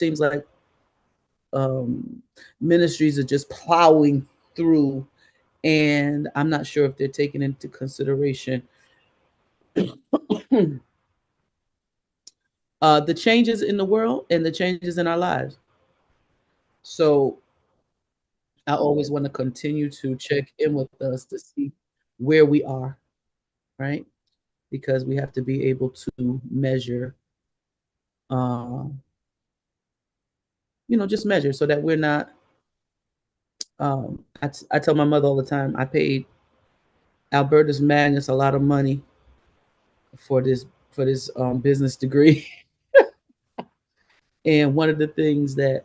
seems like ministries are just plowing through, and I'm not sure if they're taking into consideration the changes in the world and the changes in our lives. So I always want to continue to check in with us to see where we are, right? Because we have to be able to measure, uh, just measure so that we're not. I tell my mother all the time, I paid Albertus Magnus a lot of money for this business degree, and one of the things that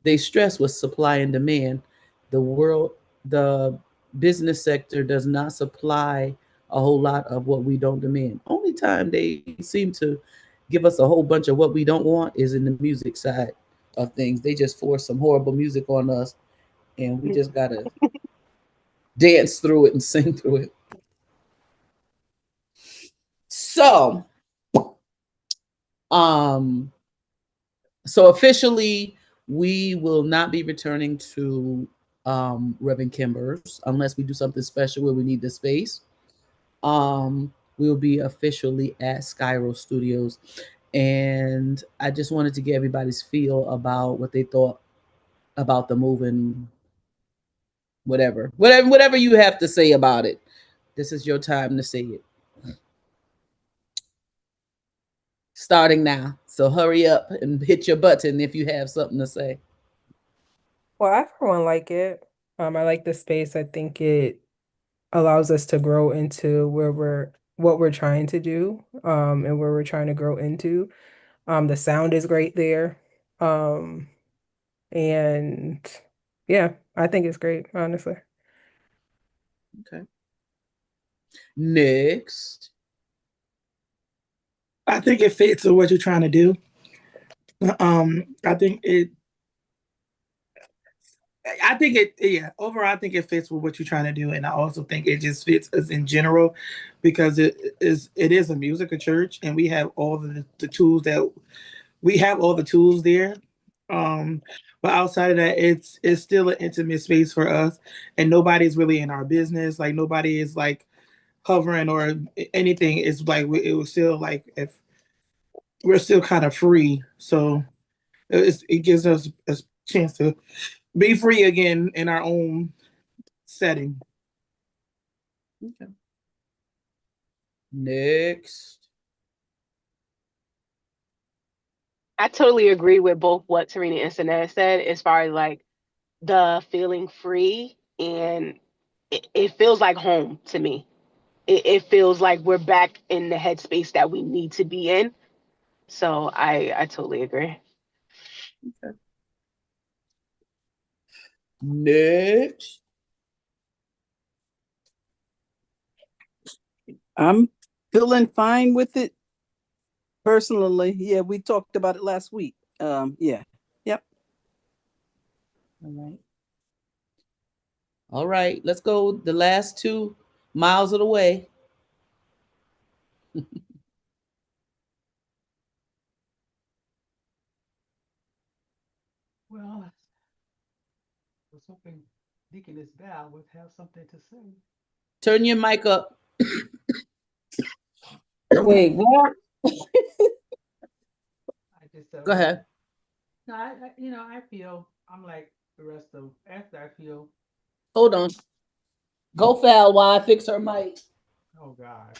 they stressed was supply and demand. The business sector does not supply a whole lot of what we don't demand. Only time they seem to give us a whole bunch of what we don't want is in the music side of things. They just force some horrible music on us, and we just gotta dance through it and sing through it. So, um, so officially, we will not be returning to Reverend Kimber's unless we do something special where we need the space. We will be officially at Skyro Studios, and I just wanted to get everybody's feel about what they thought about the move and whatever you have to say about it. This is your time to say it. Starting now. So hurry up and hit your button if you have something to say. Well, I for one like it. I like the space. I think it allows us to grow into what we're trying to do, and where we're trying to grow into. The sound is great there. Um, and yeah, I think it's great, honestly. Okay. Next. I think it fits with what you're trying to do. I think yeah, overall, I think it fits with what you're trying to do. And I also think it just fits us in general because it is a musical church and we have all the tools that we have all the tools there. Um, but outside of that, it's still an intimate space for us and nobody's really in our business. Like nobody is like hovering or anything. It's like it was still like if we're still kind of free. So it gives us a chance to be free again in our own setting. Okay. Next. I totally agree with both what Serena and Sanetta said as far as like the feeling free, and it feels like home to me. It feels like we're back in the headspace that we need to be in. So I totally agree. Okay. Next. I'm feeling fine with it personally. Yeah, we talked about it last week. Yeah. Yep. All right. All right. Let's go the last 2 miles of the way. Well, I was hoping Deaconess Val would have something to say. Turn your mic up. Wait, what? I just said, Go okay. ahead. No, I feel I'm like the rest of after I feel, Hold on. Go Fal while I fix her mic. oh God,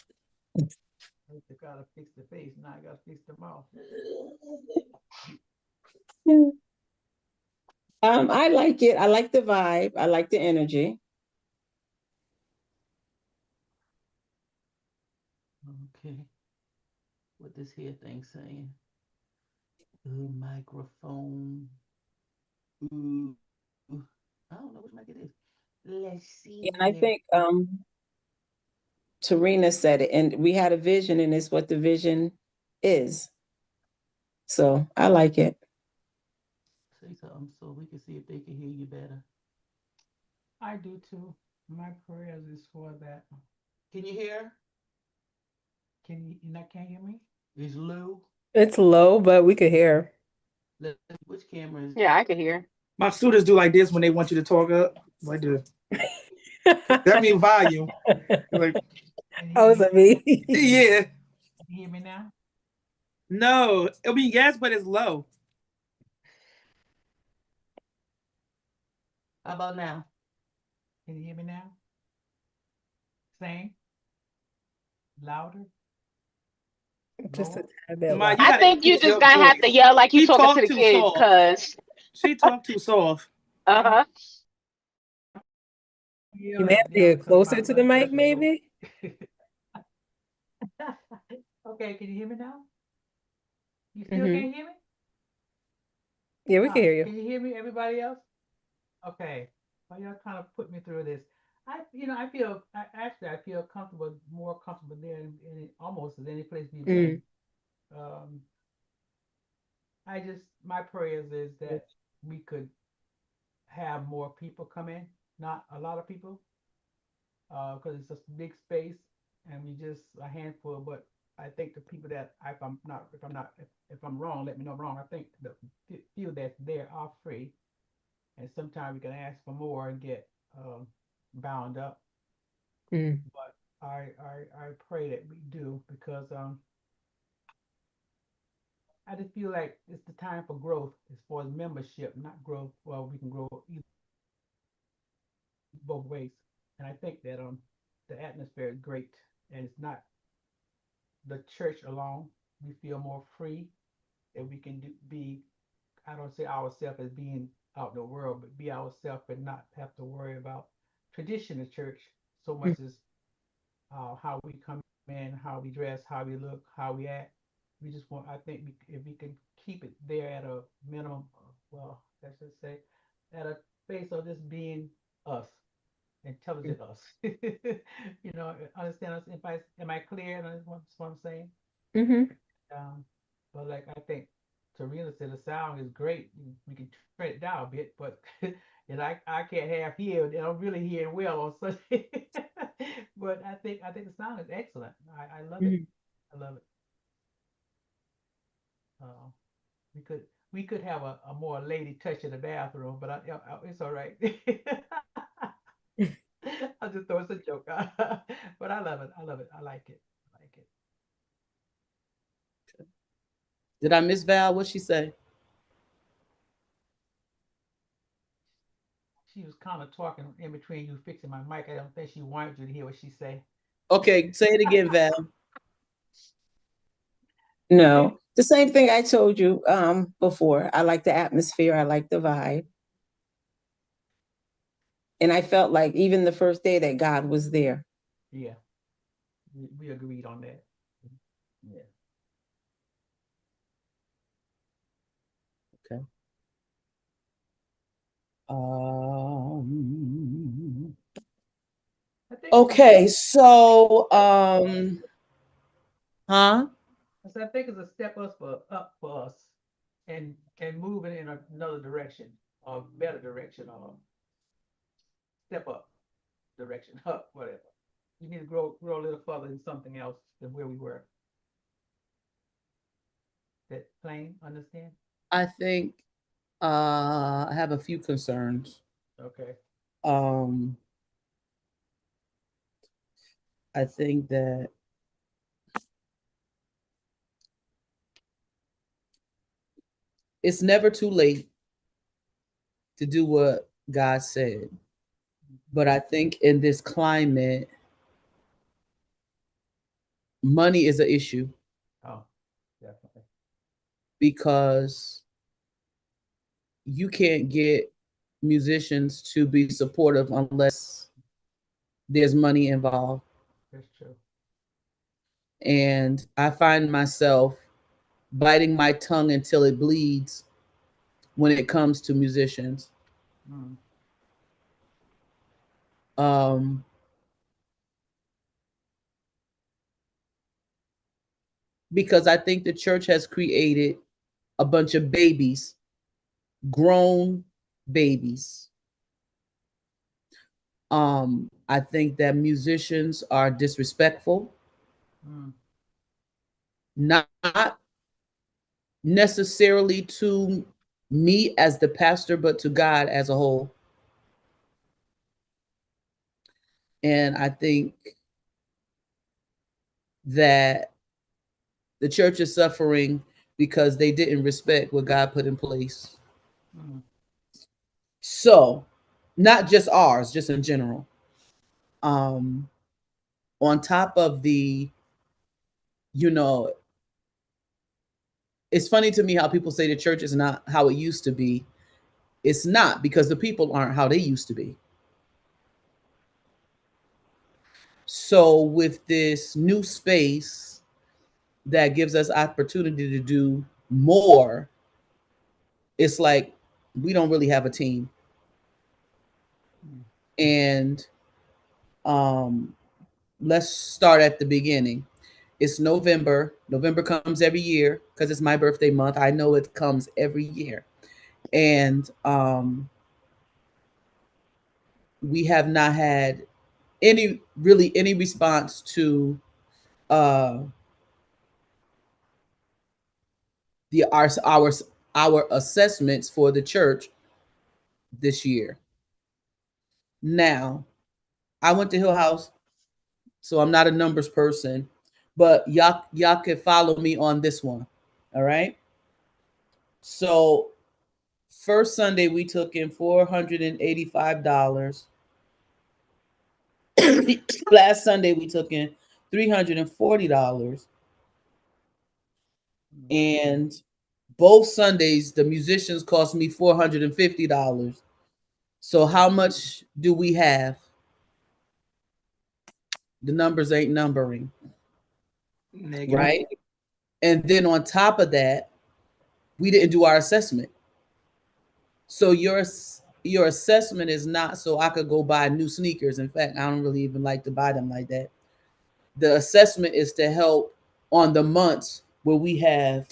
I gotta fix the face, now I gotta fix the mouth. I like it. I like the vibe. I like the energy. Okay. What this here thing saying? Good microphone. Ooh. I don't know which mic it is. Let's see And I here. think Tarina said it, and we had a vision, and it's what the vision is. So I like it. Say something so we can see if they can hear you better. I do too. My prayers is for that. Can you hear? Can you not can't hear me? Is low. It's low, but we could hear. Which camera is? Yeah, I can hear. My students do like this when they want you to talk up. Like this. That means volume. Like, Oh, it's a me. yeah. Can you hear me now? No. I mean, yes, but it's low. How about now? Can you hear me now? Same? Louder? Just a Lower? tad bit Ma, you loud. I gotta think you increase just your gonna have to voice. yell like you She talking to talk the too kids, soft. cause She talk too soft. uh-huh. You may have to get closer to the mic, maybe. Okay, can you hear me now? You still Mhm. can't hear me? Yeah, we can hear Can you. you hear me, everybody else? Okay. Well, y'all kind of put me through this. I feel comfortable, more comfortable there in almost as any place we've been. Um, my prayers is that we could have more people come in, not a lot of people, because it's a big space and we just a handful. But I think the people that if I'm wrong, let me know I'm wrong. I think the few that's there are free, and sometimes we can ask for more and get bound up. Mm. But I pray that we do because I just feel like it's the time for growth as far as membership, not growth. Well, we can grow either both ways, and I think that the atmosphere is great, and it's not the church alone. We feel more free, and we can be. I don't say ourselves as being out in the world, but be ourselves and not have to worry about tradition of church so Mm. much as how we come in, how we dress, how we look, how we act. We just want. I think if we can keep it there at a minimum, well, let's just say, at a base of just being us, intelligent us. Understand us. If I am I clear? That's what I'm saying. Mhm. But like I think Tarina said, the sound is great. We can turn it down a bit, but and I can't half hear, and I'm really hearing well on Sunday. But I think the sound is excellent. I love it. Mhm. I love it. Uh, we could we could have a more lady touch in the bathroom, but it's all right. I'll just throw a joke out. But I love it. I love it. I like it. I like it. Did I miss Val? What'd she say? She was kind of talking in between you fixing my mic. I don't think she wanted you to hear what she say. Okay, say it again, Val. No, the same thing I told you before. I like the atmosphere. I like the vibe. And I felt like even the first day that God was there. Yeah, we agreed on that. Yeah. Okay. Okay, so huh? I think it's a step up for us, and moving in another direction, or better direction, or step up direction, up whatever. You need to grow a little further in something else than where we were. That plain, understand? I think I have a few concerns. Okay. Um I think that it's never too late to do what God said. But I think in this climate, money is an issue Oh, definitely. because you can't get musicians to be supportive unless there's money involved. That's true. And I find myself biting my tongue until it bleeds when it comes to musicians. Mm. Um, because I think the church has created a bunch of babies, grown babies. I think that musicians are disrespectful, Mm. not necessarily to me as the pastor, but to God as a whole. And I think that the church is suffering because they didn't respect what God put in place. Mm. So, not just ours, just in general. On top of the, you know, it's funny to me how people say the church is not how it used to be. It's not, because the people aren't how they used to be. So with this new space that gives us opportunity to do more, it's like we don't really have a team. And let's start at the beginning. It's November. November comes every year because it's my birthday month. I know it comes every year. And we have not had any response to the our assessments for the church this year. Now, I went to Hill House, so I'm not a numbers person, but y'all can follow me on this one. All right. So first Sunday we took in $485. Last Sunday we took in $340. And both Sundays the musicians cost me $450. So how much do we have? The numbers ain't numbering. Negative. Right? And then on top of that, we didn't do our assessment. So your assessment is not so I could go buy new sneakers. In fact, I don't really even like to buy them like that. The assessment is to help on the months where we have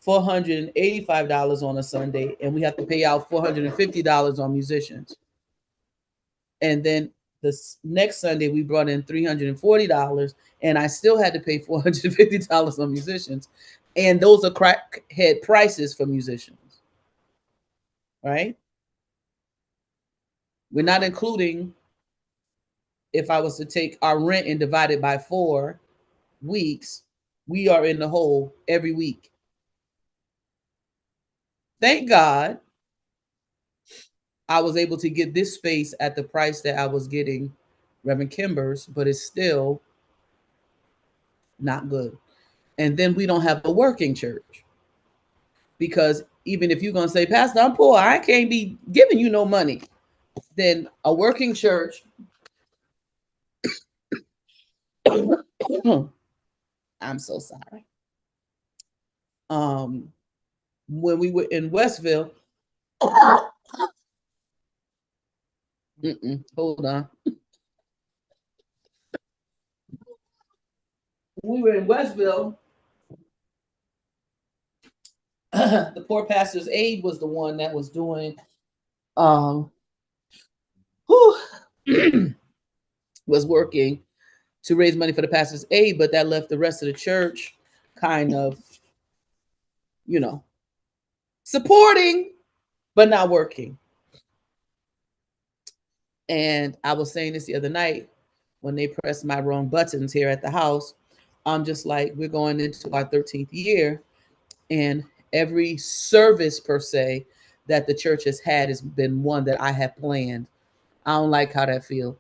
$485 on a Sunday and we have to pay out $450 on musicians. And then this next Sunday we brought in $340 and I still had to pay $450 on musicians. And those are crackhead prices for musicians. Right? We're not including, if I was to take our rent and divide it by 4 weeks, we are in the hole every week. Thank God I was able to get this space at the price that I was getting Reverend Kimber's, but it's still not good. And then we don't have a working church, because even if you're going to say, Pastor, I'm poor, I can't be giving you no money, then a working church, I'm so sorry. When we were in Westville, hold on. When we were in Westville, the Poor Pastor's Aid was the one that was doing, was working to raise money for the Pastor's Aid, but that left the rest of the church kind of, supporting, but not working. And I was saying this the other night when they pressed my wrong buttons here at the house. I'm just like, we're going into our 13th year, and every service per se that the church has had has been one that I have planned. I don't like how that feels.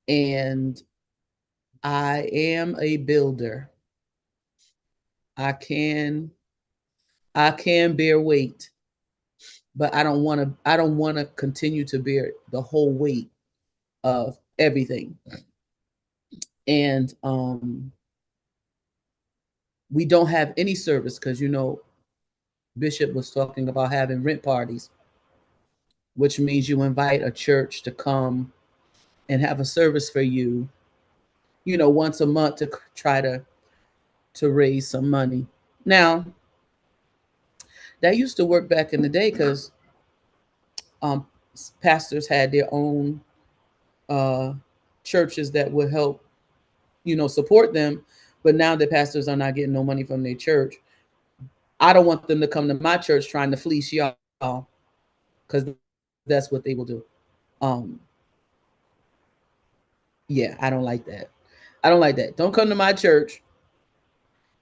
And I am a builder. I can bear weight, but I don't want to continue to bear the whole weight of everything. And we don't have any service because Bishop was talking about having rent parties, which means you invite a church to come and have a service for you, once a month to try to raise some money. Now, that used to work back in the day because pastors had their own churches that would help support them. But now the pastors are not getting no money from their church. I don't want them to come to my church trying to fleece y'all, because that's what they will do. Yeah, I don't like that. I don't like that. Don't come to my church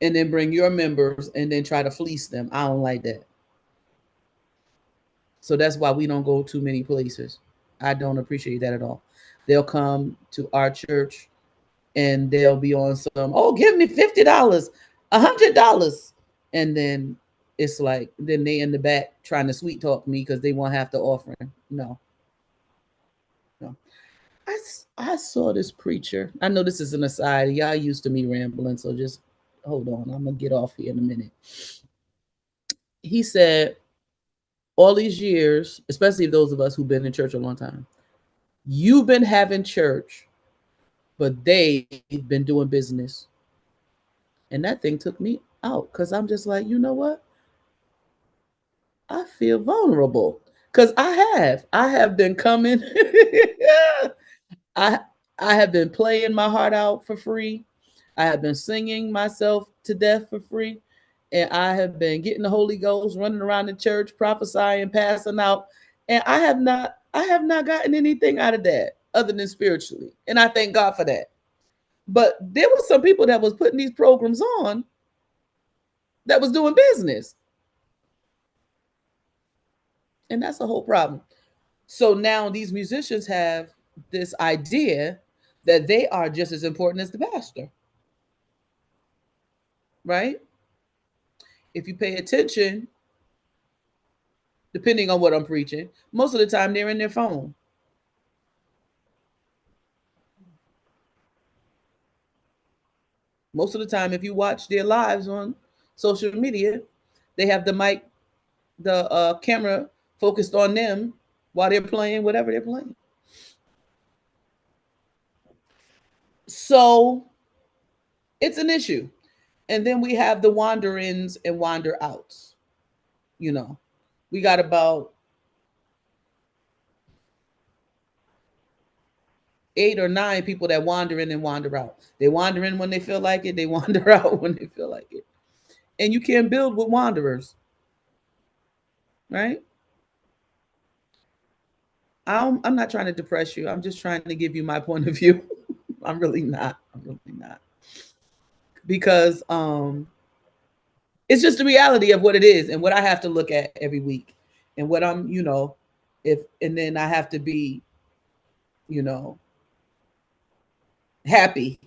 and then bring your members and then try to fleece them. I don't like that. So that's why we don't go too many places. I don't appreciate that at all. They'll come to our church and they'll be on some, oh, give me $50, $100. And then it's like, then they in the back trying to sweet talk me because they won't have the offering. No. I saw this preacher. I know this is an aside. Y'all used to me rambling, so just hold on. I'm going to get off here in a minute. He said, all these years, especially those of us who've been in church a long time, you've been having church, but they've been doing business. And that thing took me out because I'm just like, you know what? I feel vulnerable because I have been coming. I have been playing my heart out for free. I have been singing myself to death for free. And I have been getting the Holy Ghost, running around the church, prophesying, passing out. And I have not gotten anything out of that other than spiritually. And I thank God for that. But there were some people that was putting these programs on that was doing business. And that's a whole problem. So now these musicians have this idea that they are just as important as the pastor. Right? If you pay attention, depending on what I'm preaching, most of the time they're in their phone. Most of the time, if you watch their lives on social media, they have the mic, the camera focused on them while they're playing whatever they're playing. So it's an issue. And then we have the wander ins and wander outs. We got about 8 or 9 people that wander in and wander out. They wander in when they feel like it. They wander out when they feel like it. And you can't build with wanderers, right? I'm not trying to depress you. I'm just trying to give you my point of view. I'm really not. Because it's just the reality of what it is and what I have to look at every week. And what I'm, and then I have to be, happy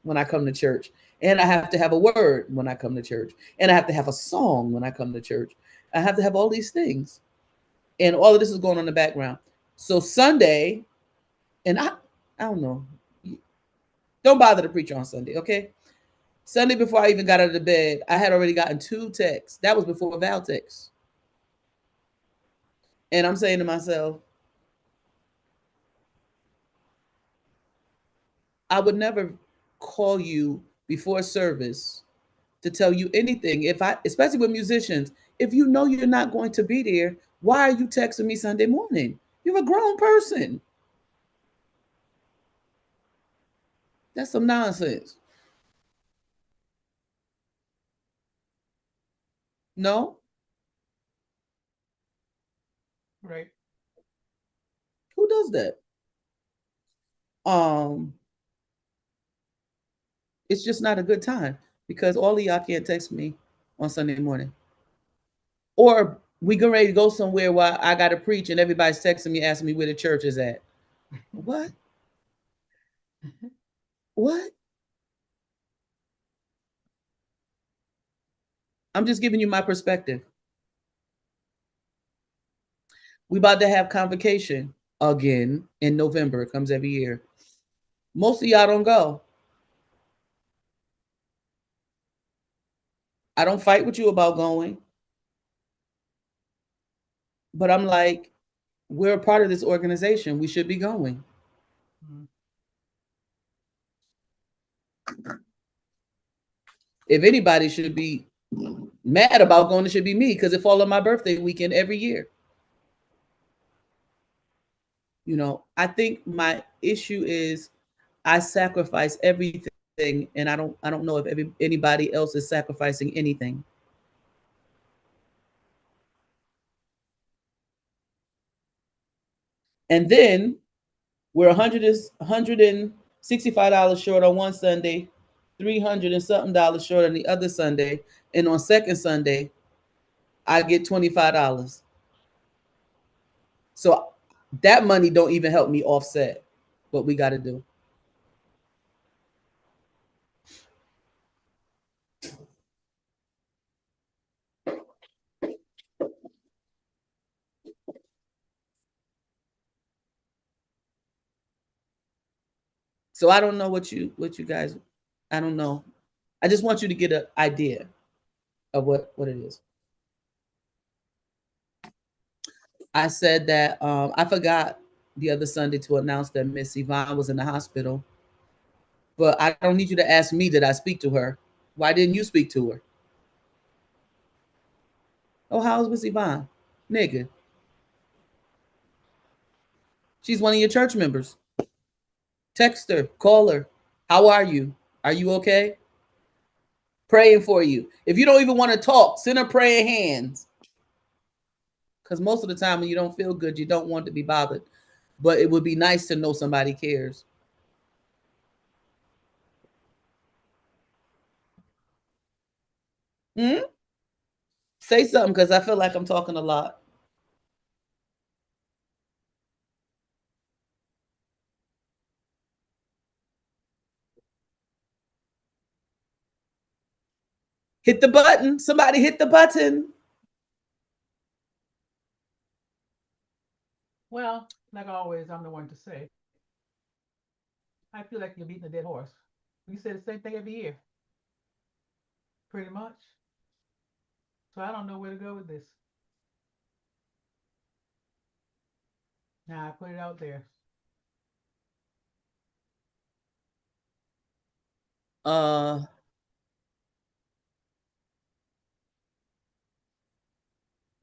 when I come to church. And I have to have a word when I come to church. And I have to have a song when I come to church. I have to have all these things. And all of this is going on in the background. So Sunday, and I don't know. Don't bother to preach on Sunday, okay? Sunday, before I even got out of the bed, I had already gotten 2 texts. That was before Val text. And I'm saying to myself, I would never call you before service to tell you anything. Especially with musicians, if you know you're not going to be there, why are you texting me Sunday morning? You're a grown person. That's some nonsense. No? Right. Who does that? It's just not a good time because all of y'all can't text me on Sunday morning. Or we get ready to go somewhere while I got to preach and everybody's texting me, asking me where the church is at. What? What? I'm just giving you my perspective. We about to have convocation again in November. It comes every year. Most of y'all don't go. I don't fight with you about going. But I'm like, we're a part of this organization. We should be going. Mm-hmm. If anybody should be mad about going, it should be me because it falls on my birthday weekend every year. I think my issue is I sacrifice everything and I don't know if anybody else is sacrificing anything. And then we're $165 short on one Sunday, 300 and something dollars short on the other Sunday, and on second Sunday, I get $25. So that money don't even help me offset what we got to do. So I don't know what you guys, I don't know. I just want you to get an idea of what it is. I said that I forgot the other Sunday to announce that Miss Yvonne was in the hospital, but I don't need you to ask me, did I speak to her? Why didn't you speak to her? Oh, how's Miss Yvonne? Nigga, she's one of your church members. Text her, call her. How are you? Are you okay? Praying for you. If you don't even want to talk, send her praying hands. Because most of the time when you don't feel good, you don't want to be bothered. But it would be nice to know somebody cares. Say something, because I feel like I'm talking a lot. Hit the button. Somebody hit the button. Well, like always, I'm the one to say. I feel like you're beating a dead horse. We say the same thing every year, pretty much. So I don't know where to go with this. Now I put it out there.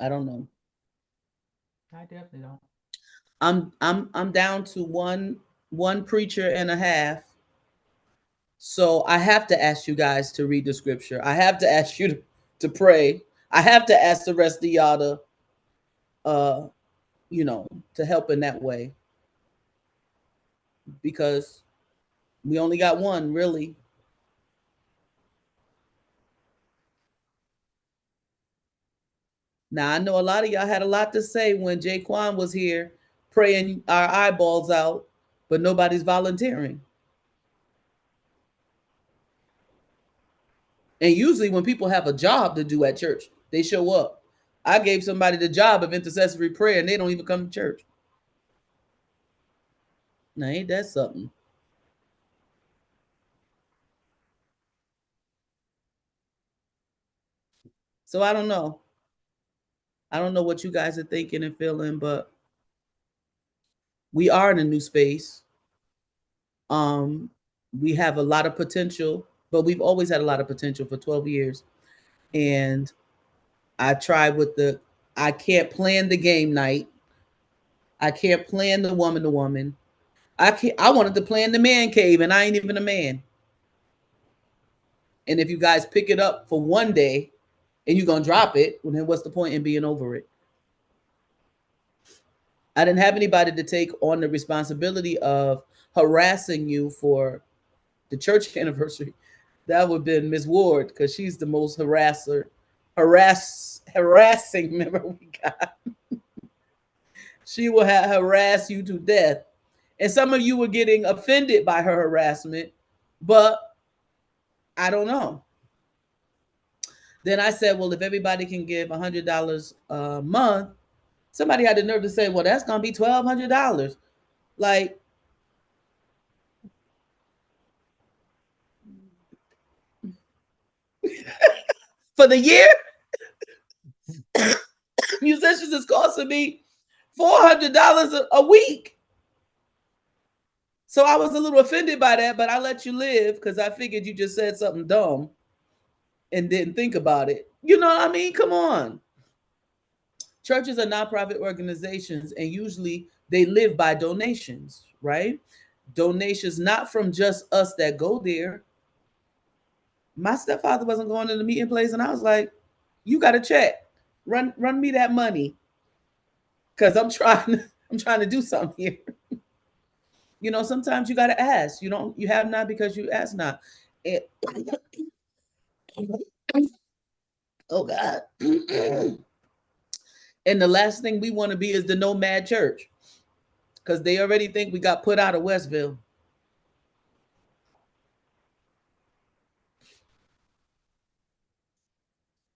I don't know. I definitely don't. I'm down to one preacher and a half. So I have to ask you guys to read the scripture. I have to ask you to pray. I have to ask the rest of y'all to uh to help in that way, because we only got one really. Now I know a lot of y'all had a lot to say when Jaquan was here praying our eyeballs out, but nobody's volunteering. And usually when people have a job to do at church, they show up. I gave somebody the job of intercessory prayer and they don't even come to church. Now ain't that something? So I don't know. I don't know what you guys are thinking and feeling, but we are in a new space. Um, we have a lot of potential, but we've always had a lot of potential for 12 years. And I tried with I can't plan the game night. I can't plan the woman to woman. I wanted to plan the man cave and I ain't even a man. And if you guys pick it up for one day and you're going to drop it, well, then what's the point in being over it? I didn't have anybody to take on the responsibility of harassing you for the church anniversary. That would have been Miss Ward, because she's the most harassing member we got. She will harass you to death. And some of you were getting offended by her harassment, but I don't know. Then I said, well, if everybody can give $100 a month, somebody had the nerve to say, well, that's going to be $1,200. Like, for the year, musicians is costing me $400 a week. So I was a little offended by that, but I let you live because I figured you just said something dumb and didn't think about it. You know what I mean? Come on. Churches are nonprofit organizations, and usually they live by donations, right? Donations not from just us that go there, My stepfather wasn't going to the meeting place, and I was like, "You got to check, run me that money, because I'm trying to do something here." You know, sometimes you got to ask. You have not because you ask not. And, oh God. And the last thing we want to be is the nomad church, because they already think we got put out of Westville.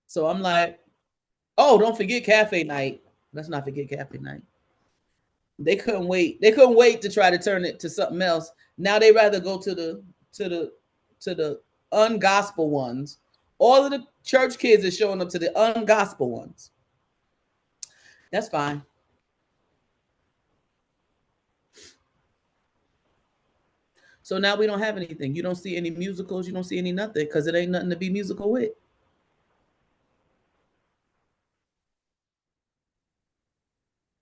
So I'm like, oh, don't forget cafe night. Let's not forget cafe night. They couldn't wait. They couldn't wait to try to turn it to something else. Now they rather go to the ungospel ones. All of the church kids are showing up to the ungospel ones. That's fine. So now we don't have anything. You don't see any musicals. You don't see any nothing, because it ain't nothing to be musical with.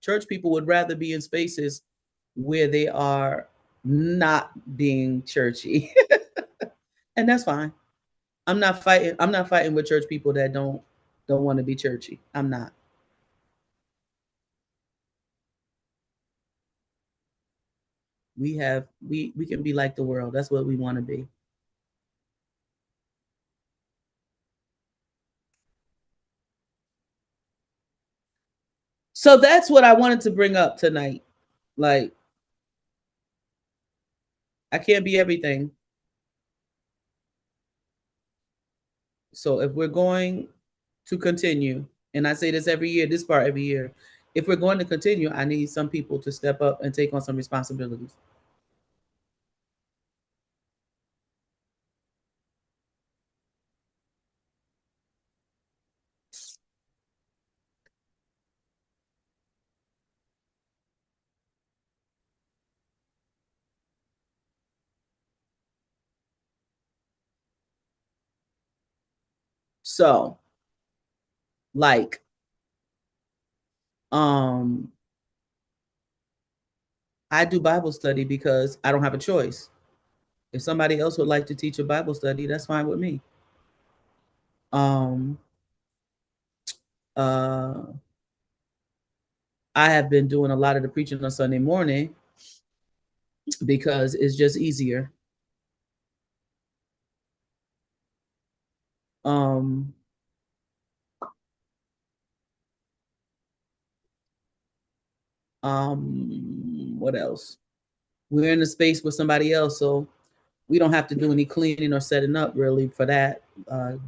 Church people would rather be in spaces where they are not being churchy. And that's fine. I'm not fighting with church people that don't want to be churchy. I'm not. We can be like the world. That's what we want to be. So that's what I wanted to bring up tonight. Like, I can't be everything. So if we're going to continue, and I say this every year, this part every year, if we're going to continue, I need some people to step up and take on some responsibilities. So, like, um, I do Bible study because I don't have a choice. If somebody else would like to teach a Bible study, that's fine with me. Um, uh, I have been doing a lot of the preaching on Sunday morning because it's just easier. Um, what else? We're in the space with somebody else, so we don't have to do any cleaning or setting up really for that.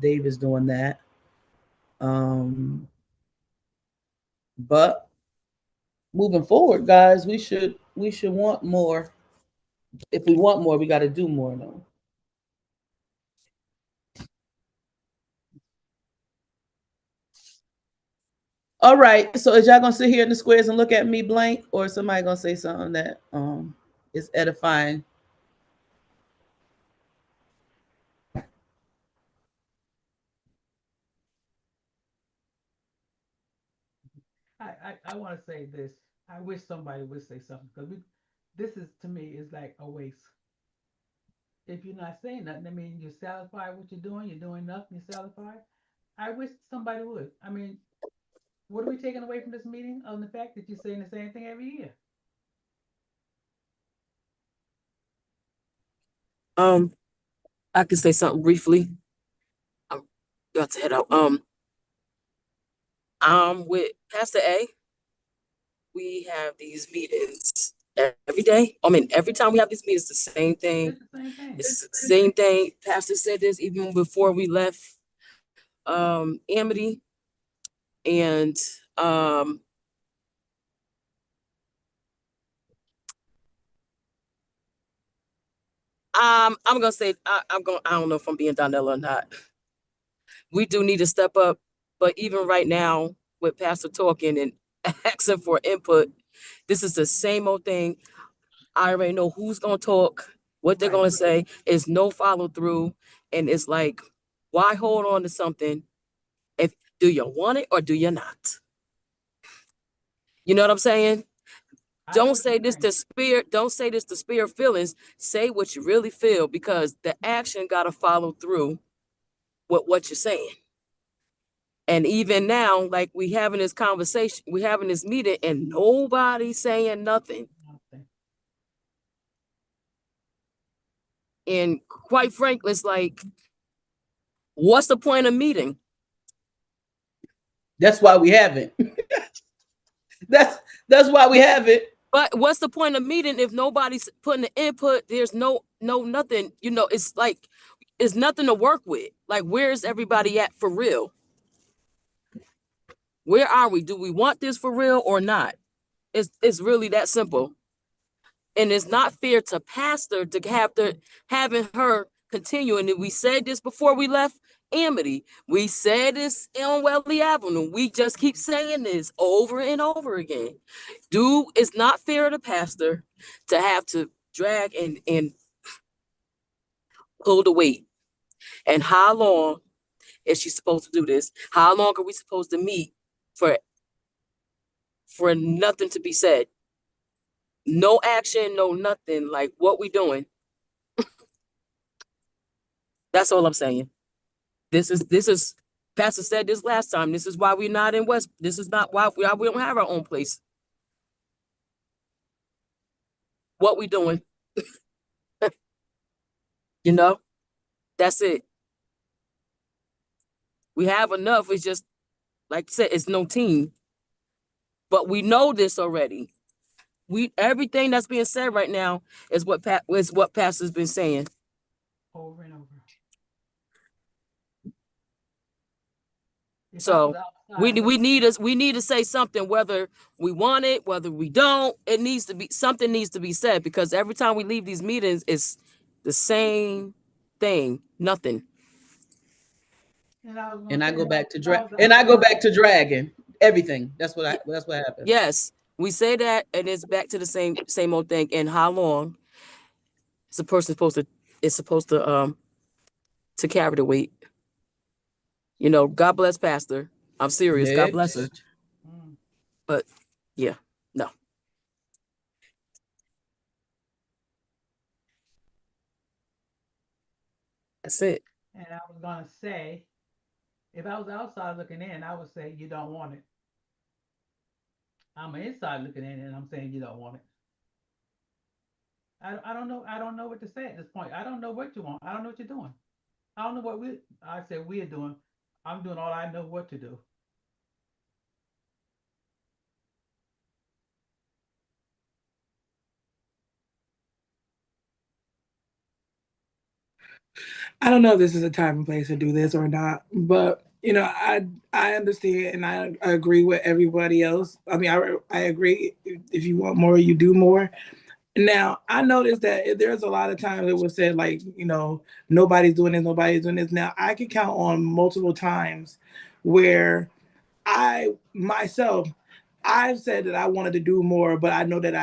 Dave is doing that. But moving forward, guys, we should want more. If we want more, we got to do more, though. All right. So is y'all gonna sit here in the squares and look at me blank, or is somebody gonna say something that is edifying? I want to say this. I wish somebody would say something, because this is, to me, is like a waste. If you're not saying nothing, I mean, you're satisfied with what you're doing nothing, you're satisfied. I wish somebody would. I mean, what are we taking away from this meeting on the fact that you're saying the same thing every year? I can say something briefly. I'm about to head out. I'm with Pastor A. We have these meetings every day. I mean, every time we have these meetings, the same thing. It's the same thing. It's the same thing. Pastor said this even before we left Amity. And I'm gonna say I don't know if I'm being Donnell or not. We do need to step up, but even right now with Pastor talking and asking for input, this is the same old thing. I already know who's gonna talk, what they're gonna say. It's no follow through, and it's like, why hold on to something? If do you want it or do you not? You know what I'm saying? Don't say this to spirit. Don't say this to spirit feelings. Say what you really feel, because the action got to follow through. with what you're saying. And even now, like we having this conversation, we having this meeting, and nobody's saying nothing. Nothing. And quite frankly, it's like, what's the point of meeting? That's why we have it. That's why we have it. But what's the point of meeting if nobody's putting the input? There's no nothing. You know, it's like it's nothing to work with. Like, where's everybody at for real? Where are we? Do we want this for real or not? It's really that simple. And it's not fair to pastor to have having her continue. And we said this before we left Amity. We said this on Wellesley Avenue. We just keep saying this over and over again. It's not fair to pastor to have to drag and pull the weight. And how long is she supposed to do this? How long are we supposed to meet for nothing to be said? No action, no nothing. Like, what we doing? That's all I'm saying. This is Pastor said this last time. This is why we're not in West. This is not why we don't have our own place. What we doing? You know, that's it. We have enough. It's just, like I said, it's no team. But we know this already. Everything that's being said right now is what Pastor's been saying over and over. So we need to say something, whether we want it, whether we don't. It needs to be something needs to be said, because every time we leave these meetings, it's the same thing, nothing. And I go back to dragging everything. That's what happened. Yes, we say that, and it's back to the same old thing. And how long is the person supposed to carry the weight? You know, God bless Pastor. I'm serious. God bless her. But yeah, no. That's it. And I was gonna say, if I was outside looking in, I would say you don't want it. I'm inside looking in, and I'm saying you don't want it. I don't know. I don't know what to say at this point. I don't know what you want. I don't know what you're doing. I don't know what I said we're doing. I'm doing all I know what to do. I don't know if this is a time and place to do this or not, but you know, I understand and I agree with everybody else. I mean, I agree. If you want more, you do more. Now, I noticed that there's a lot of times it was said, like, you know, nobody's doing this, nobody's doing this. Now, I can count on multiple times where I've said that I wanted to do more, but I know that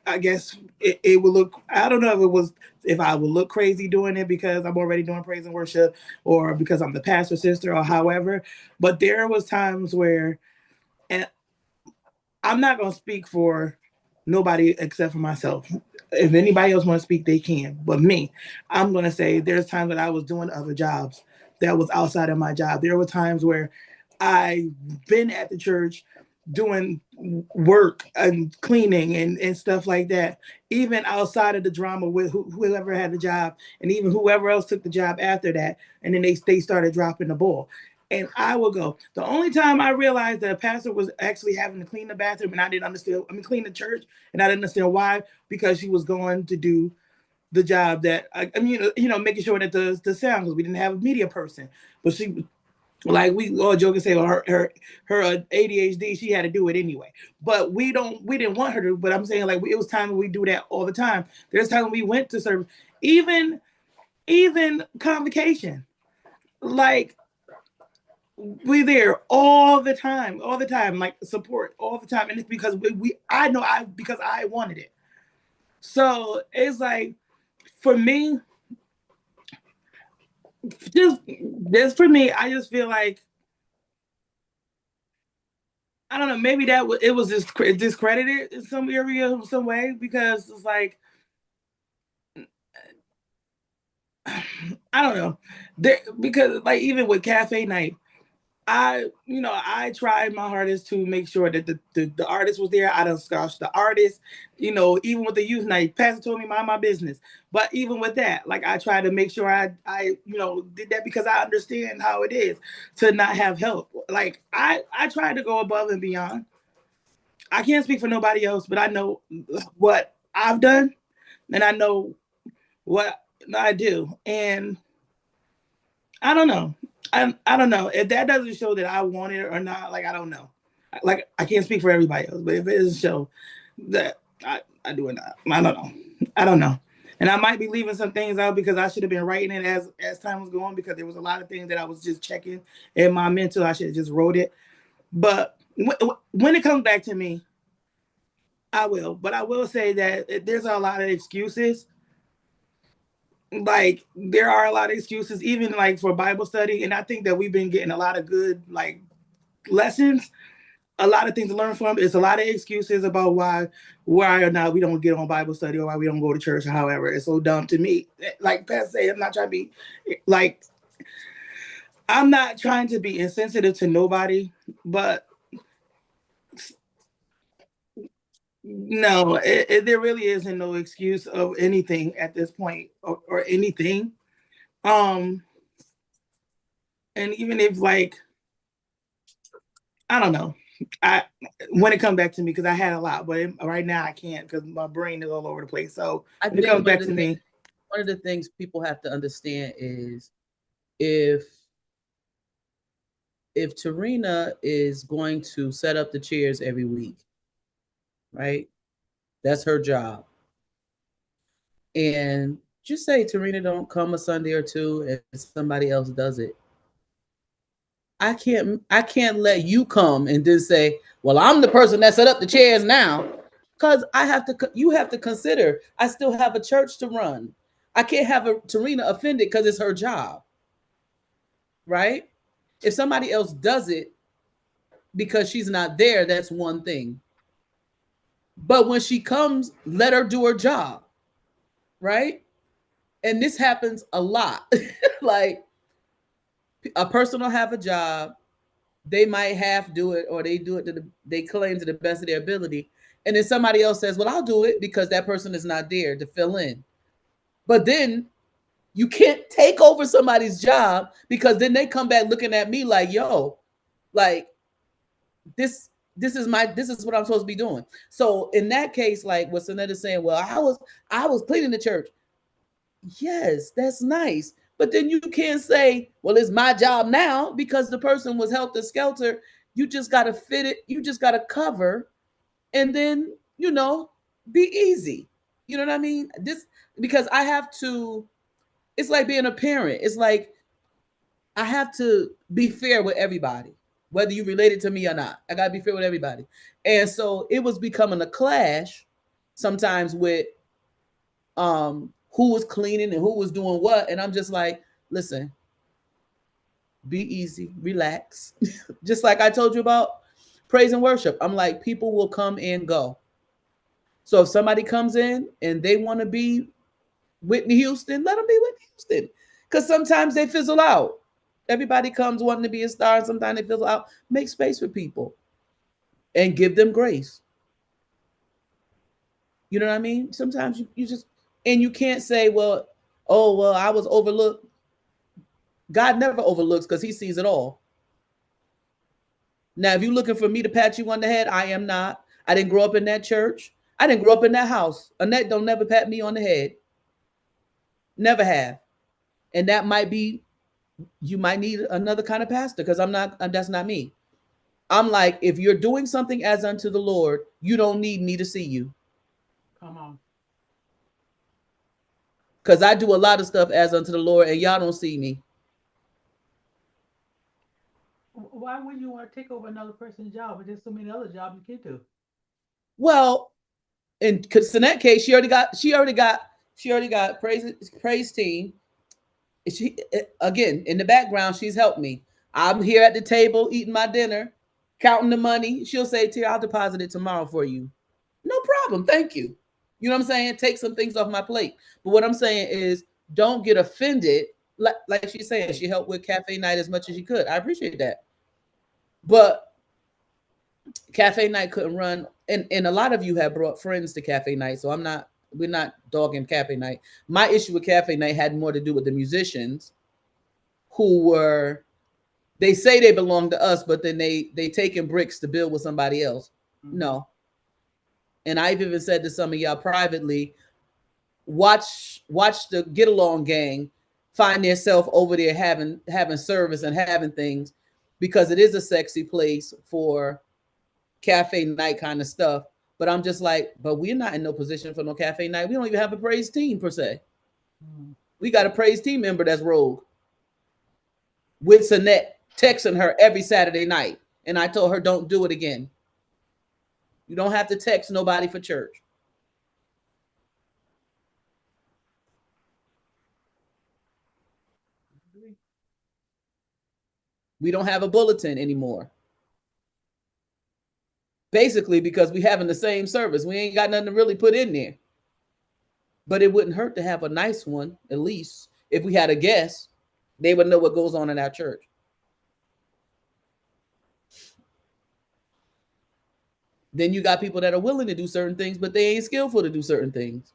I guess it would look, I don't know if I would look crazy doing it because I'm already doing praise and worship, or because I'm the pastor's sister, or however. But there was times where, and I'm not going to speak for nobody except for myself. If anybody else want to speak, they can. But me, I'm going to say there's times that I was doing other jobs that was outside of my job. There were times where I've been at the church doing work and cleaning and stuff like that, even outside of the drama with whoever had the job, and even whoever else took the job after that. And then they started dropping the ball. And I will go. The only time I realized that a pastor was actually having to clean the bathroom, and I didn't understand, clean the church, and I didn't understand why, because she was going to do the job that, making sure that the sound, because we didn't have a media person. But she, like we all joke and say, well, her ADHD, she had to do it anyway. But we didn't want her to. But I'm saying, like, it was time when we do that all the time. There's time when we went to service, even convocation, like, we there all the time, like support all the time. And it's because because I wanted it. So it's like, for me, just for me, I just feel like, I don't know, maybe it was just discredited in some area, some way, because it's like, I don't know. Because like even with cafe night, I tried my hardest to make sure that the artist was there. I done scotched the artist, even with the youth night, Pastor told me mind my business. But even with that, like I tried to make sure I did that because I understand how it is to not have help. Like I tried to go above and beyond. I can't speak for nobody else, but I know what I've done and I know what I do. And I don't know. I don't know if that doesn't show that I want it or not. Like I don't know. Like I can't speak for everybody else, but if it doesn't show that I do it not, I don't know. I don't know. And I might be leaving some things out because I should have been writing it as time was going because there was a lot of things that I was just checking in my mental. I should have just wrote it. But when it comes back to me, I will. But I will say that there's a lot of excuses. Like there are a lot of excuses, even like for Bible study. And I think that we've been getting a lot of good like lessons, a lot of things to learn from. It's a lot of excuses about why or not we don't get on Bible study or why we don't go to church or however. It's so dumb to me. Like Pastor said, I'm not trying to be like I'm not trying to be insensitive to nobody, but no, there really isn't no excuse of anything at this point or anything. And even if like, I don't know, when it comes back to me, because I had a lot, but right now I can't because my brain is all over the place. So I when it think comes back to me, one of the things people have to understand is if Tarina is going to set up the chairs every week, right? That's her job. And just say Tarina don't come a Sunday or two and somebody else does it. I can't let you come and then say, well, I'm the person that set up the chairs now. Because you have to consider, I still have a church to run. I can't have Tarina offended because it's her job. Right? If somebody else does it because she's not there, that's one thing. But when she comes, let her do her job. Right? And this happens a lot. Like a person will have a job, they might half do it or they do it they claim to the best of their ability. And then somebody else says, well, I'll do it because that person is not there to fill in. But then you can't take over somebody's job because then they come back looking at me like, yo, like this is what I'm supposed to be doing. So in that case, like what Sonetta is saying, well, I was cleaning the church. Yes, that's nice. But then you can't say, well, it's my job now because the person was helter skelter. You just got to fit it. You just got to cover and then, be easy. You know what I mean? Because I have to, it's like being a parent. It's like I have to be fair with everybody, whether you related to me or not. I got to be fair with everybody. And so it was becoming a clash sometimes with who was cleaning and who was doing what. And I'm just like, listen, be easy, relax. Just like I told you about praise and worship. I'm like, people will come and go. So if somebody comes in and they want to be Whitney Houston, let them be Whitney Houston. Because sometimes they fizzle out. Everybody comes wanting to be a star and sometimes they fizzle out. Make space for people and give them grace. You know what I mean? Sometimes you just, and you can't say, well, I was overlooked. God never overlooks because he sees it all. Now, if you're looking for me to pat you on the head, I am not. I didn't grow up in that church. I didn't grow up in that house. Annette don't never pat me on the head. Never have. And that might be, you might need another kind of pastor because that's not me. I'm like, if you're doing something as unto the Lord, you don't need me to see you. Come on. Because I do a lot of stuff as unto the Lord and y'all don't see me. Why would you want to take over another person's job? But there's so many other jobs you can do. Well, in that case, she already got praise team. She, again, in the background, she's helped me. I'm here at the table eating my dinner, counting the money. She'll say, Tia, I'll deposit it tomorrow for you. No problem. Thank you. You know what I'm saying? Take some things off my plate. But what I'm saying is don't get offended. Like she's saying, she helped with cafe night as much as she could. I appreciate that. But cafe night couldn't run, and a lot of you have brought friends to cafe night, so we're not dogging cafe night. My issue with cafe night had more to do with the musicians who were, they say they belong to us, but then they taking bricks to build with somebody else. No. And I've even said to some of y'all privately, watch the Get Along gang find themselves over there having service and having things, because it is a sexy place for cafe night kind of stuff. But I'm just like, but we're not in no position for no cafe night. We don't even have a praise team per se. We got a praise team member that's rogue with Sanette texting her every Saturday night. And I told her, don't do it again. You don't have to text nobody for church. We don't have a bulletin anymore. Basically, because we having the same service. We ain't got nothing to really put in there. But it wouldn't hurt to have a nice one, at least. If we had a guest, they would know what goes on in our church. Then you got people that are willing to do certain things, but they ain't skillful to do certain things.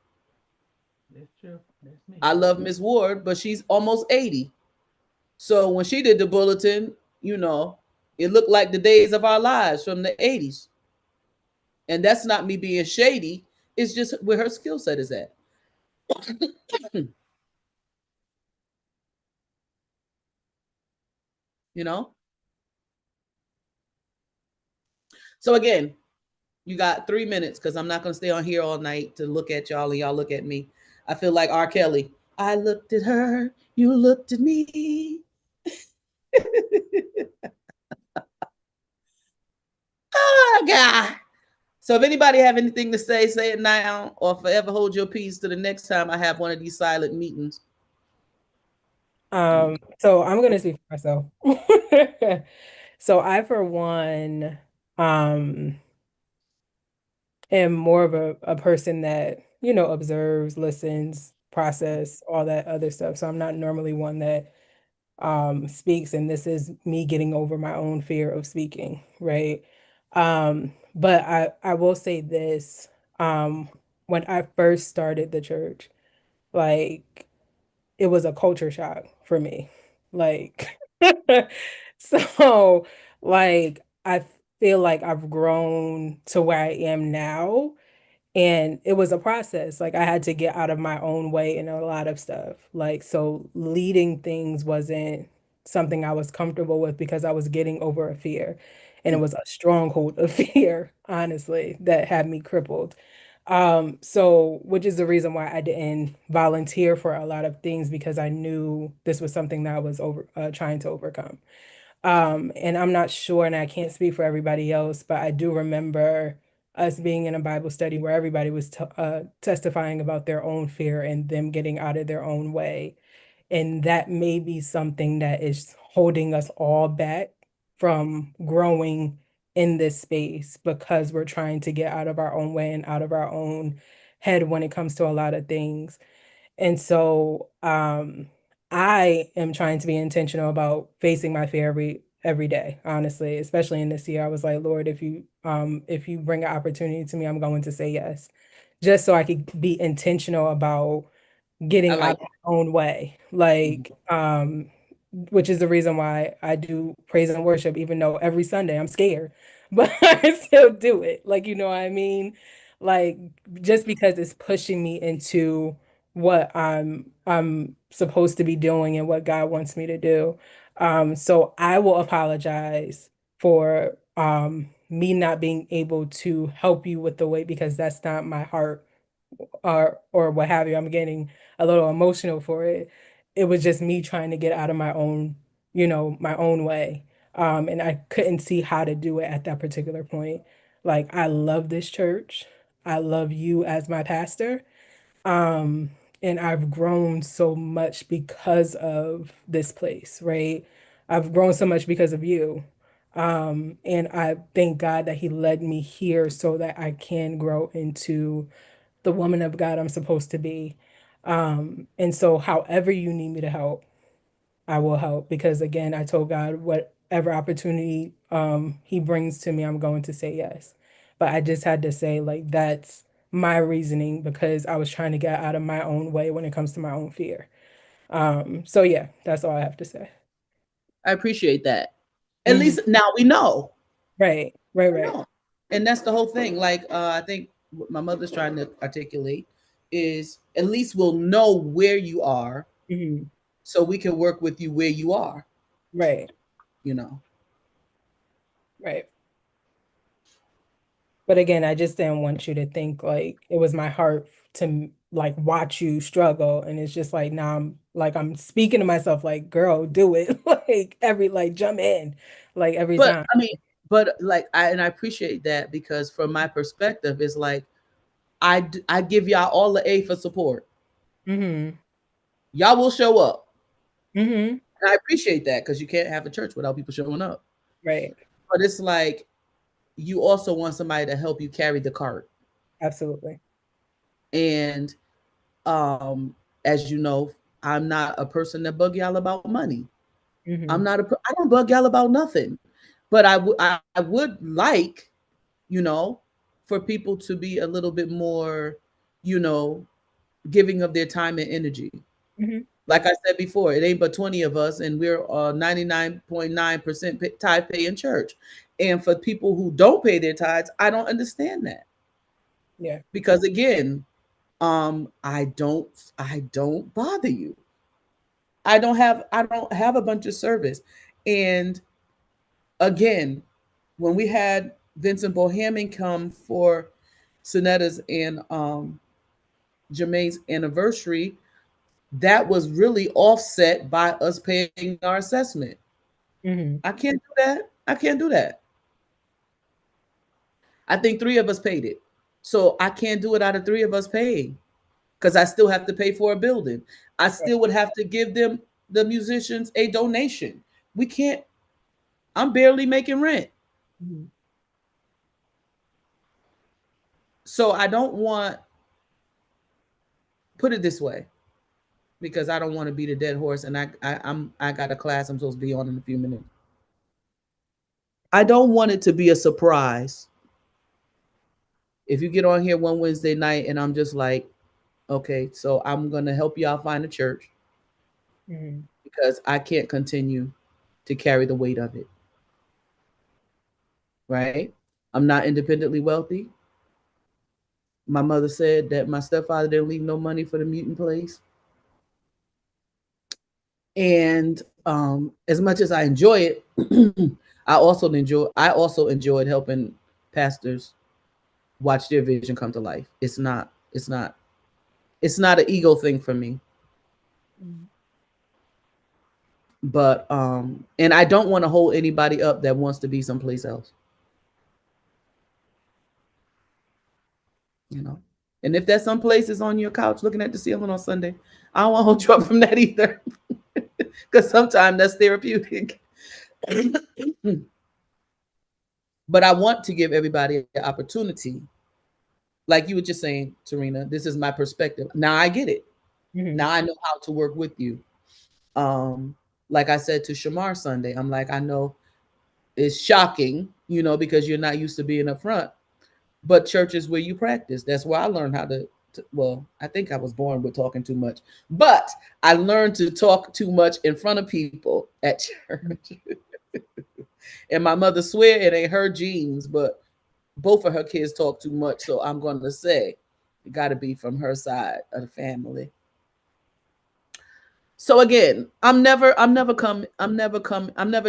That's true. That's me. I love Miss Ward, but she's almost 80. So when she did the bulletin, you know, it looked like the days of our lives from the 80s. And that's not me being shady. It's just where her skill set is at. You know? So again, you got 3 minutes, because I'm not going to stay on here all night to look at y'all and y'all look at me. I feel like R. Kelly. I looked at her, you looked at me. Oh, God. So if anybody have anything to say it now, or forever hold your peace to the next time I have one of these silent meetings. So I'm gonna speak for myself. So I, for one, am more of a person that, observes, listens, process, all that other stuff. So I'm not normally one that speaks, and this is me getting over my own fear of speaking, right? But I will say this, when I first started the church, like, it was a culture shock for me. Like, so, like, I feel like I've grown to where I am now, and it was a process. Like, I had to get out of my own way in a lot of stuff. Like, so leading things wasn't something I was comfortable with, because I was getting over a fear. And it was a stronghold of fear, honestly, that had me crippled. So, which is the reason why I didn't volunteer for a lot of things, because I knew this was something that I was trying to overcome. And I'm not sure, and I can't speak for everybody else, but I do remember us being in a Bible study where everybody was testifying about their own fear and them getting out of their own way. And that may be something that is holding us all back from growing in this space, because we're trying to get out of our own way and out of our own head when it comes to a lot of things. And so I am trying to be intentional about facing my fear every day, honestly, especially in this year. I was like, Lord, if you bring an opportunity to me, I'm going to say yes. Just so I could be intentional about getting out of my own way. Like, which is the reason why I do praise and worship, even though every Sunday I'm scared, but I still do it. Like, you know what I mean? Like, just because it's pushing me into what I'm supposed to be doing and what God wants me to do. So I will apologize for me not being able to help you with the weight, because that's not my heart, or what have you. I'm getting a little emotional for it. It was just me trying to get out of my own, my own way. And I couldn't see how to do it at that particular point. Like, I love this church. I love you as my pastor. Um, and I've grown so much because of this place, right? I've grown so much because of you. And I thank God that He led me here so that I can grow into the woman of God I'm supposed to be. And so however you need me to help, I will help, because again, I told God whatever opportunity he brings to me, I'm going to say yes. But I just had to say, like, that's my reasoning, because I was trying to get out of my own way when it comes to my own fear. So yeah, that's all I have to say. I appreciate that. At Mhm. least now we know. Right, right, We right. know. And that's the whole thing. Like I think what my mother's trying to articulate is at least we'll know where you are Mhm. so we can work with you where you are, Right, you know. right. But again, I just didn't want you to think like it was my heart to like watch you struggle. And it's just like now I'm speaking to myself like, girl, do it. Like jump in like every But time. I mean, but like I appreciate that because from my perspective, it's like I give y'all all the A for support. Mm-hmm. Y'all will show up. Mm-hmm. And I appreciate that because you can't have a church without people showing up. Right. But it's like you also want somebody to help you carry the cart. Absolutely. And as you know, I'm not a person that bug y'all about money. Mm-hmm. I don't bug y'all about nothing. But I would like, you know, for people to be a little bit more, you know, giving of their time and energy. Mm-hmm. Like I said before, it ain't but 20 of us, and we're 99.9% tithe paying church. And for people who don't pay their tithes, I don't understand that. Yeah. Because again, I don't bother you. I don't have a bunch of service. And again, when we had Vincent Bohemian come for Sonetta's and Jermaine's anniversary, that was really offset by us paying our assessment. Mm-hmm. I can't do that. I can't do that. I think three of us paid it. So I can't do it out of three of us paying because I still have to pay for a building. I still would have to give them, the musicians, a donation. We can't, I'm barely making rent. Mm-hmm. So I don't want, put it this way, because I don't want to beat a dead horse and I got a class I'm supposed to be on in a few minutes. I don't want it to be a surprise if you get on here one Wednesday night and I'm just like, okay, so I'm going to help y'all find a church Mm-hmm. because I can't continue to carry the weight of it. Right? I'm not independently wealthy. My mother said that my stepfather didn't leave no money for the mutant place. And as much as I enjoy it, I also enjoyed helping pastors watch their vision come to life. It's not an ego thing for me. Mm-hmm. But and I don't want to hold anybody up that wants to be someplace else. You know. And if that someplace is on your couch looking at the ceiling on Sunday, I don't want to hold you up from that either. Because sometimes that's therapeutic. But I want to give everybody an opportunity. Like you were just saying, Tarina, this is my perspective. Now I get it. Mm-hmm. Now I know how to work with you. Like I said to Shamar Sunday, I'm like, I know it's shocking, you know, because you're not used to being up front. But church is where you practice. That's where I learned how to well, I think I was born with talking too much, but I learned to talk too much in front of people at church. And my mother swear it ain't her genes, but both of her kids talk too much. So I'm going to say it got to be from her side of the family. So again, I'm never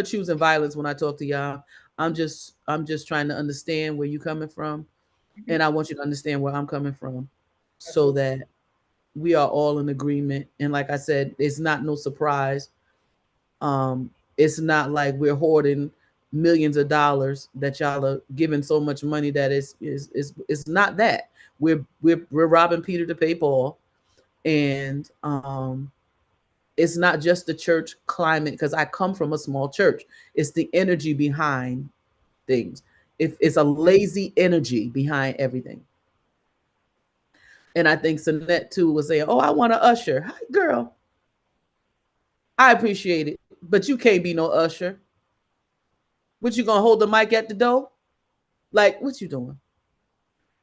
choosing violence when I talk to y'all. I'm just trying to understand where you coming from. And I want you to understand where I'm coming from so Absolutely. that we are all in agreement. And like I said, it's not no surprise. It's not like we're hoarding millions of dollars that y'all are giving so much money that it's not that. We're robbing Peter to pay Paul. And it's not just the church climate, because I come from a small church. It's the energy behind things. If it's a lazy energy behind everything. And I think Sonette too was saying, "Oh, I want to usher." Hi, girl. I appreciate it, but you can't be no usher. What, you gonna hold the mic at the door? Like, what you doing?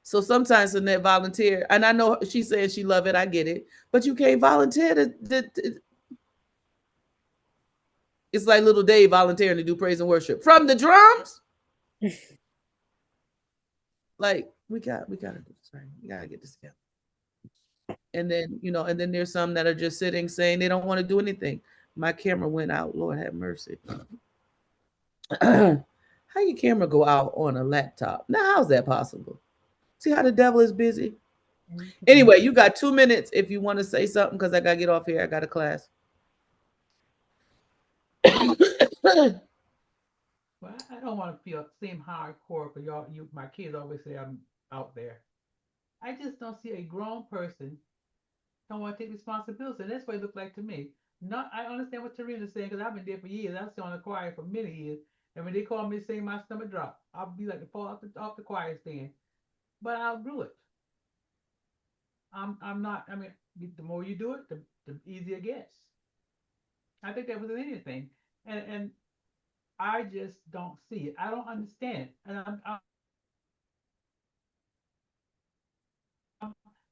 So sometimes Sonette volunteer, and I know she said she love it. I get it, but you can't volunteer it's like little Dave volunteering to do praise and worship from the drums. Like, we gotta do this right. We gotta get this together. And then, and then there's some that are just sitting saying they don't want to do anything. My camera went out. Lord have mercy. How your camera go out on a laptop? Now, how's that possible? See how the devil is busy? Anyway, you got 2 minutes if you want to say something, because I got to get off here. I got a class. Well, I don't want to seem hardcore because my kids always say I'm out there. I just don't see a grown person don't want to take responsibility. And that's what it looked like to me. I understand what Tarina's saying because I've been there for years. I was on the choir for many years. And when they call me to sing, my stomach drop. I'll be like to fall off the choir stand. But I'll do it. I'm not, I mean, the more you do it, the easier it gets. I think that was in anything. And I just don't see it. I don't understand. And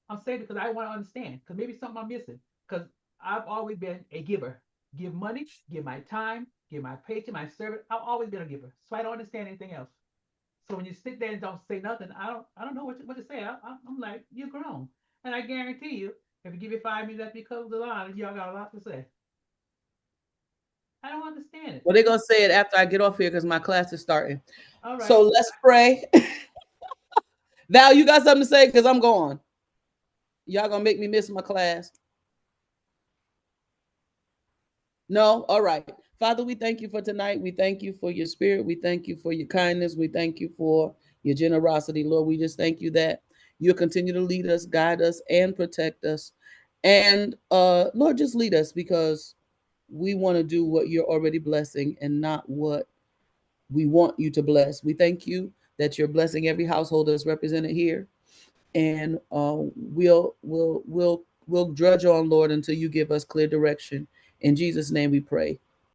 I'm saying it because I want to understand. Because maybe something I'm missing. Because I've always been a giver. Give money, give my time, give my paycheck, my service. I've always been a giver. So I don't understand anything else. So when you sit there and don't say nothing, I don't know what to say. I'm like, you're grown. And I guarantee you, if you give it 5 minutes after you close the line, y'all got a lot to say. I don't understand it. Well, they're going to say it after I get off here because my class is starting. All right. So let's pray. Val, you got something to say? Because I'm gone. Y'all going to make me miss my class. No? All right. Father, we thank you for tonight. We thank you for your spirit. We thank you for your kindness. We thank you for your generosity. Lord, we just thank you that you'll continue to lead us, guide us, and protect us. And Lord, just lead us, because we want to do what you're already blessing and not what we want you to bless. We thank you that you're blessing every household that's represented here. And we'll drudge on, Lord, until you give us clear direction. In Jesus' name we pray.